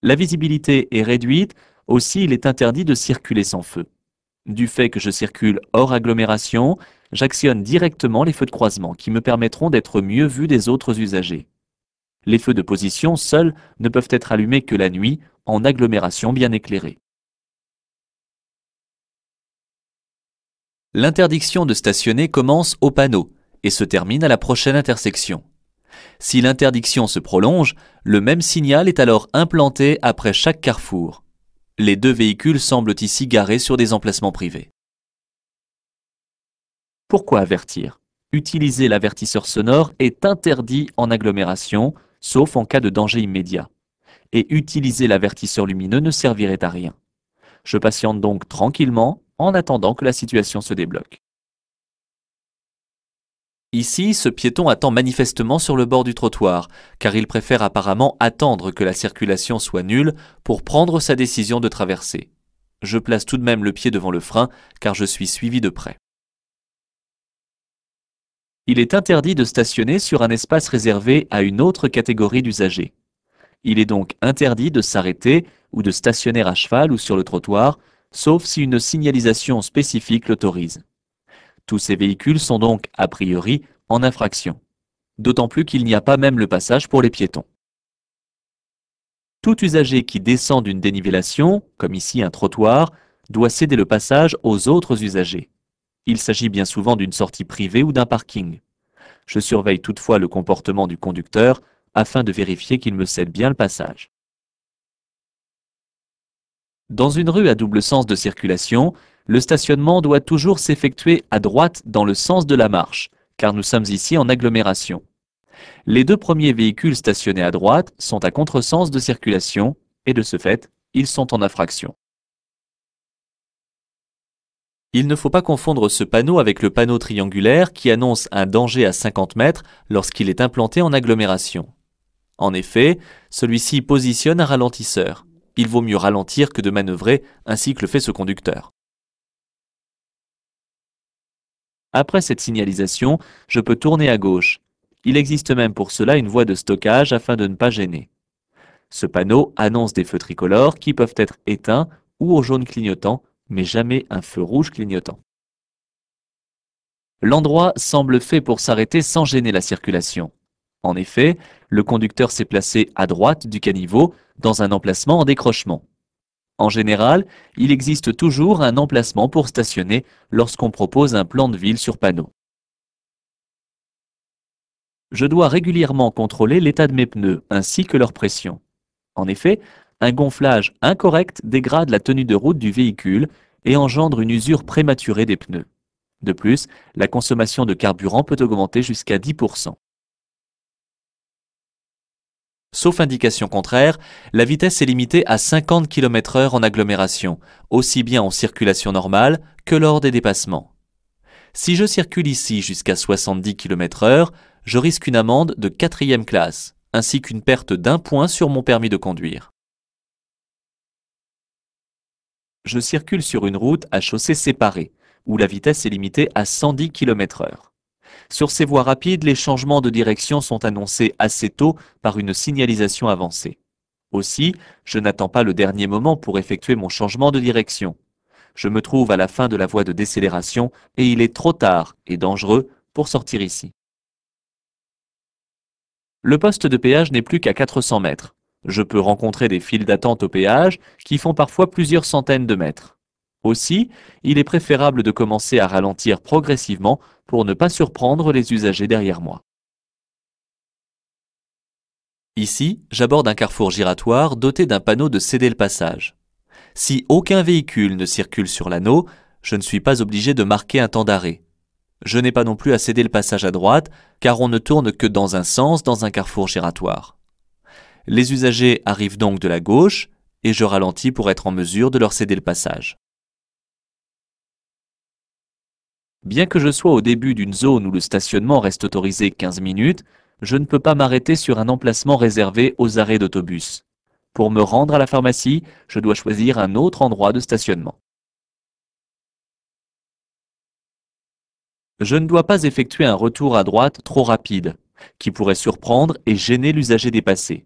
La visibilité est réduite, aussi il est interdit de circuler sans feu. Du fait que je circule hors agglomération, j'actionne directement les feux de croisement qui me permettront d'être mieux vu des autres usagers. Les feux de position seuls ne peuvent être allumés que la nuit, en agglomération bien éclairée. L'interdiction de stationner commence au panneau et se termine à la prochaine intersection. Si l'interdiction se prolonge, le même signal est alors implanté après chaque carrefour. Les deux véhicules semblent ici garés sur des emplacements privés. Pourquoi avertir? Utiliser l'avertisseur sonore est interdit en agglomération, sauf en cas de danger immédiat. Et utiliser l'avertisseur lumineux ne servirait à rien. Je patiente donc tranquillement en attendant que la situation se débloque. Ici, ce piéton attend manifestement sur le bord du trottoir, car il préfère apparemment attendre que la circulation soit nulle pour prendre sa décision de traverser. Je place tout de même le pied devant le frein, car je suis suivi de près. Il est interdit de stationner sur un espace réservé à une autre catégorie d'usagers. Il est donc interdit de s'arrêter ou de stationner à cheval ou sur le trottoir, sauf si une signalisation spécifique l'autorise. Tous ces véhicules sont donc, a priori, en infraction. D'autant plus qu'il n'y a pas même le passage pour les piétons. Tout usager qui descend d'une dénivellation, comme ici un trottoir, doit céder le passage aux autres usagers. Il s'agit bien souvent d'une sortie privée ou d'un parking. Je surveille toutefois le comportement du conducteur afin de vérifier qu'il me cède bien le passage. Dans une rue à double sens de circulation, le stationnement doit toujours s'effectuer à droite dans le sens de la marche, car nous sommes ici en agglomération. Les deux premiers véhicules stationnés à droite sont à contresens de circulation et de ce fait, ils sont en infraction. Il ne faut pas confondre ce panneau avec le panneau triangulaire qui annonce un danger à 50 mètres lorsqu'il est implanté en agglomération. En effet, celui-ci positionne un ralentisseur. Il vaut mieux ralentir que de manœuvrer, ainsi que le fait ce conducteur. Après cette signalisation, je peux tourner à gauche. Il existe même pour cela une voie de stockage afin de ne pas gêner. Ce panneau annonce des feux tricolores qui peuvent être éteints ou au jaune clignotant, mais jamais un feu rouge clignotant. L'endroit semble fait pour s'arrêter sans gêner la circulation. En effet, le conducteur s'est placé à droite du caniveau dans un emplacement en décrochement. En général, il existe toujours un emplacement pour stationner lorsqu'on propose un plan de ville sur panneau. Je dois régulièrement contrôler l'état de mes pneus ainsi que leur pression. En effet, un gonflage incorrect dégrade la tenue de route du véhicule et engendre une usure prématurée des pneus. De plus, la consommation de carburant peut augmenter jusqu'à 10%. Sauf indication contraire, la vitesse est limitée à 50 km/h en agglomération, aussi bien en circulation normale que lors des dépassements. Si je circule ici jusqu'à 70 km/h, je risque une amende de 4e classe, ainsi qu'une perte d'1 point sur mon permis de conduire. Je circule sur une route à chaussée séparée, où la vitesse est limitée à 110 km/h. Sur ces voies rapides, les changements de direction sont annoncés assez tôt par une signalisation avancée. Aussi, je n'attends pas le dernier moment pour effectuer mon changement de direction. Je me trouve à la fin de la voie de décélération et il est trop tard et dangereux pour sortir ici. Le poste de péage n'est plus qu'à 400 mètres. Je peux rencontrer des files d'attente au péage qui font parfois plusieurs centaines de mètres. Aussi, il est préférable de commencer à ralentir progressivement pour ne pas surprendre les usagers derrière moi. Ici, j'aborde un carrefour giratoire doté d'un panneau de céder le passage. Si aucun véhicule ne circule sur l'anneau, je ne suis pas obligé de marquer un temps d'arrêt. Je n'ai pas non plus à céder le passage à droite, car on ne tourne que dans un sens dans un carrefour giratoire. Les usagers arrivent donc de la gauche, et je ralentis pour être en mesure de leur céder le passage. Bien que je sois au début d'une zone où le stationnement reste autorisé 15 minutes, je ne peux pas m'arrêter sur un emplacement réservé aux arrêts d'autobus. Pour me rendre à la pharmacie, je dois choisir un autre endroit de stationnement. Je ne dois pas effectuer un retour à droite trop rapide, qui pourrait surprendre et gêner l'usager dépassé.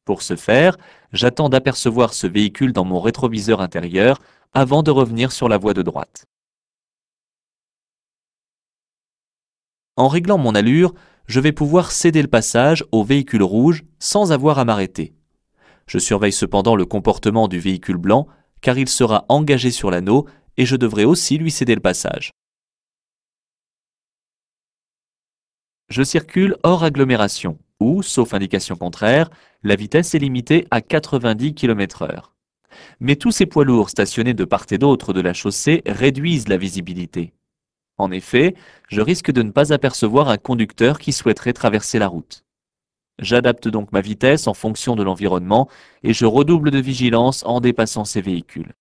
Pour ce faire, j'attends d'apercevoir ce véhicule dans mon rétroviseur intérieur avant de revenir sur la voie de droite. En réglant mon allure, je vais pouvoir céder le passage au véhicule rouge sans avoir à m'arrêter. Je surveille cependant le comportement du véhicule blanc car il sera engagé sur l'anneau et je devrais aussi lui céder le passage. Je circule hors agglomération où, sauf indication contraire, la vitesse est limitée à 90 km/h. Mais tous ces poids lourds stationnés de part et d'autre de la chaussée réduisent la visibilité. En effet, je risque de ne pas apercevoir un conducteur qui souhaiterait traverser la route. J'adapte donc ma vitesse en fonction de l'environnement et je redouble de vigilance en dépassant ces véhicules.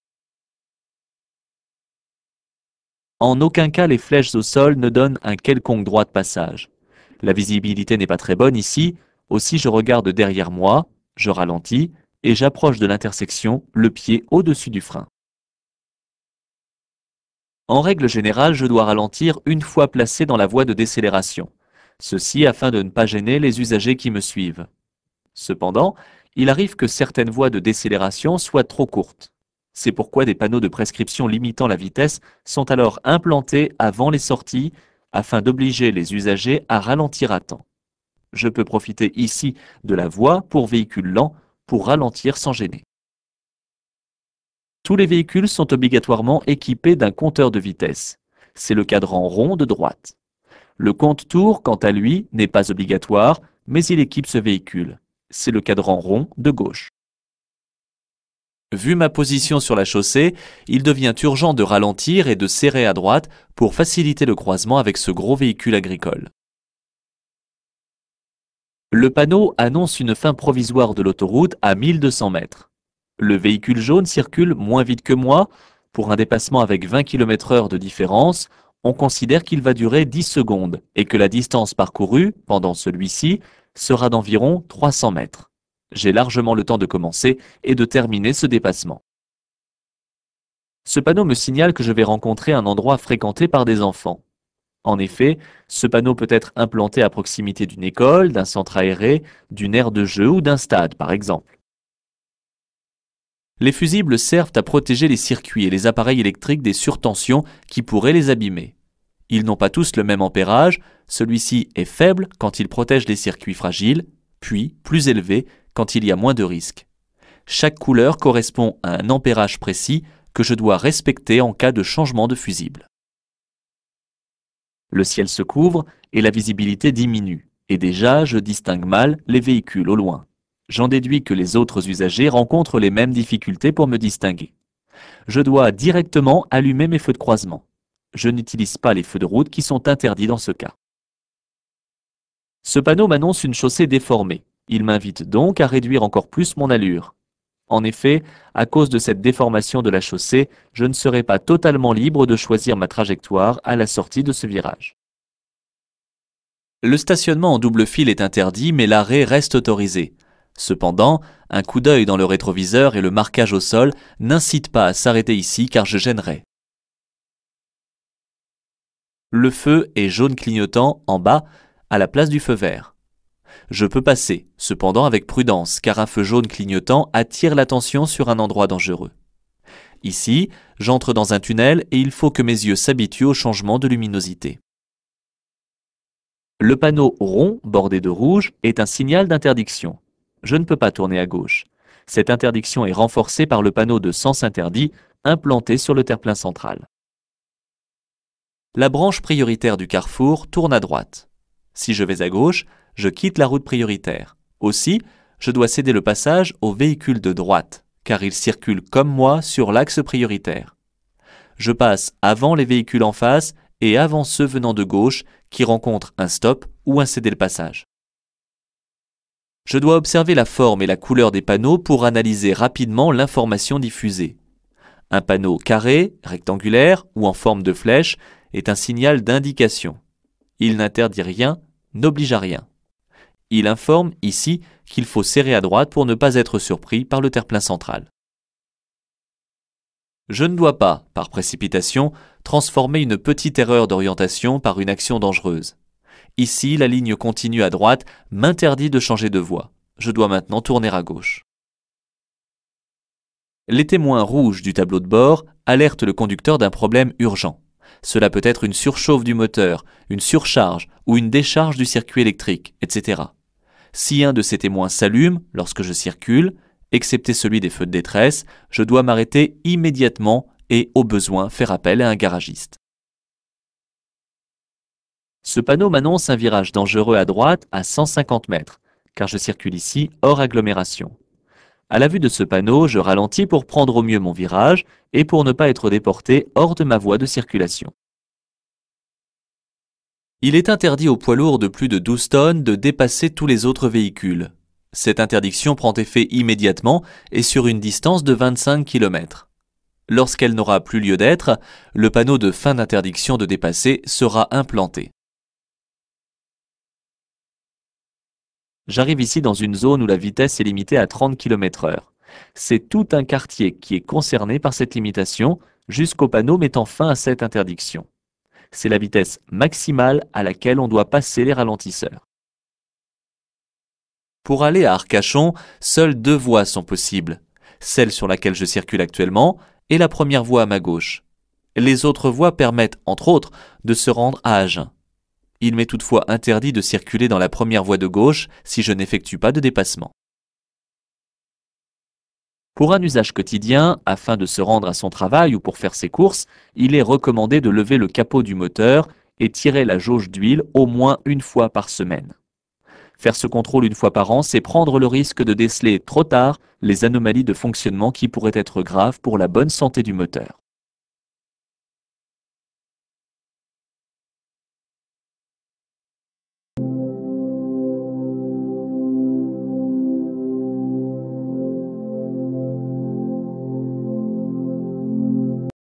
En aucun cas les flèches au sol ne donnent un quelconque droit de passage. La visibilité n'est pas très bonne ici, aussi je regarde derrière moi, je ralentis et j'approche de l'intersection, le pied au-dessus du frein. En règle générale, je dois ralentir une fois placé dans la voie de décélération. Ceci afin de ne pas gêner les usagers qui me suivent. Cependant, il arrive que certaines voies de décélération soient trop courtes. C'est pourquoi des panneaux de prescription limitant la vitesse sont alors implantés avant les sorties afin d'obliger les usagers à ralentir à temps. Je peux profiter ici de la voie pour véhicules lents pour ralentir sans gêner. Tous les véhicules sont obligatoirement équipés d'un compteur de vitesse. C'est le cadran rond de droite. Le compte-tour, quant à lui, n'est pas obligatoire, mais il équipe ce véhicule. C'est le cadran rond de gauche. Vu ma position sur la chaussée, il devient urgent de ralentir et de serrer à droite pour faciliter le croisement avec ce gros véhicule agricole. Le panneau annonce une fin provisoire de l'autoroute à 1200 mètres. Le véhicule jaune circule moins vite que moi. Pour un dépassement avec 20 km/h de différence, on considère qu'il va durer 10 secondes et que la distance parcourue pendant celui-ci sera d'environ 300 mètres. J'ai largement le temps de commencer et de terminer ce dépassement. Ce panneau me signale que je vais rencontrer un endroit fréquenté par des enfants. En effet, ce panneau peut être implanté à proximité d'une école, d'un centre aéré, d'une aire de jeu ou d'un stade, par exemple. Les fusibles servent à protéger les circuits et les appareils électriques des surtensions qui pourraient les abîmer. Ils n'ont pas tous le même ampérage, celui-ci est faible quand il protège les circuits fragiles, puis plus élevé quand il y a moins de risques. Chaque couleur correspond à un ampérage précis que je dois respecter en cas de changement de fusible. Le ciel se couvre et la visibilité diminue, et déjà je distingue mal les véhicules au loin. J'en déduis que les autres usagers rencontrent les mêmes difficultés pour me distinguer. Je dois directement allumer mes feux de croisement. Je n'utilise pas les feux de route qui sont interdits dans ce cas. Ce panneau m'annonce une chaussée déformée. Il m'invite donc à réduire encore plus mon allure. En effet, à cause de cette déformation de la chaussée, je ne serai pas totalement libre de choisir ma trajectoire à la sortie de ce virage. Le stationnement en double file est interdit, mais l'arrêt reste autorisé. Cependant, un coup d'œil dans le rétroviseur et le marquage au sol n'incitent pas à s'arrêter ici car je gênerais. Le feu est jaune clignotant en bas à la place du feu vert. Je peux passer, cependant avec prudence, car un feu jaune clignotant attire l'attention sur un endroit dangereux. Ici, j'entre dans un tunnel et il faut que mes yeux s'habituent au changement de luminosité. Le panneau rond, bordé de rouge, est un signal d'interdiction. Je ne peux pas tourner à gauche. Cette interdiction est renforcée par le panneau de sens interdit implanté sur le terre-plein central. La branche prioritaire du carrefour tourne à droite. Si je vais à gauche, je quitte la route prioritaire. Aussi, je dois céder le passage aux véhicules de droite, car ils circulent comme moi sur l'axe prioritaire. Je passe avant les véhicules en face et avant ceux venant de gauche qui rencontrent un stop ou un céder le passage. Je dois observer la forme et la couleur des panneaux pour analyser rapidement l'information diffusée. Un panneau carré, rectangulaire ou en forme de flèche est un signal d'indication. Il n'interdit rien, n'oblige à rien. Il informe ici qu'il faut serrer à droite pour ne pas être surpris par le terre-plein central. Je ne dois pas, par précipitation, transformer une petite erreur d'orientation par une action dangereuse. Ici, la ligne continue à droite m'interdit de changer de voie. Je dois maintenant tourner à gauche. Les témoins rouges du tableau de bord alertent le conducteur d'un problème urgent. Cela peut être une surchauffe du moteur, une surcharge ou une décharge du circuit électrique, etc. Si un de ces témoins s'allume lorsque je circule, excepté celui des feux de détresse, je dois m'arrêter immédiatement et, au besoin, faire appel à un garagiste. Ce panneau m'annonce un virage dangereux à droite à 150 mètres, car je circule ici hors agglomération. À la vue de ce panneau, je ralentis pour prendre au mieux mon virage et pour ne pas être déporté hors de ma voie de circulation. Il est interdit aux poids lourds de plus de 12 tonnes de dépasser tous les autres véhicules. Cette interdiction prend effet immédiatement et sur une distance de 25 km. Lorsqu'elle n'aura plus lieu d'être, le panneau de fin d'interdiction de dépasser sera implanté. J'arrive ici dans une zone où la vitesse est limitée à 30 km/h. C'est tout un quartier qui est concerné par cette limitation jusqu'au panneau mettant fin à cette interdiction. C'est la vitesse maximale à laquelle on doit passer les ralentisseurs. Pour aller à Arcachon, seules deux voies sont possibles, celle sur laquelle je circule actuellement et la première voie à ma gauche. Les autres voies permettent, entre autres, de se rendre à Agen. Il m'est toutefois interdit de circuler dans la première voie de gauche si je n'effectue pas de dépassement. Pour un usage quotidien, afin de se rendre à son travail ou pour faire ses courses, il est recommandé de lever le capot du moteur et tirer la jauge d'huile au moins une fois par semaine. Faire ce contrôle une fois par an, c'est prendre le risque de déceler trop tard les anomalies de fonctionnement qui pourraient être graves pour la bonne santé du moteur.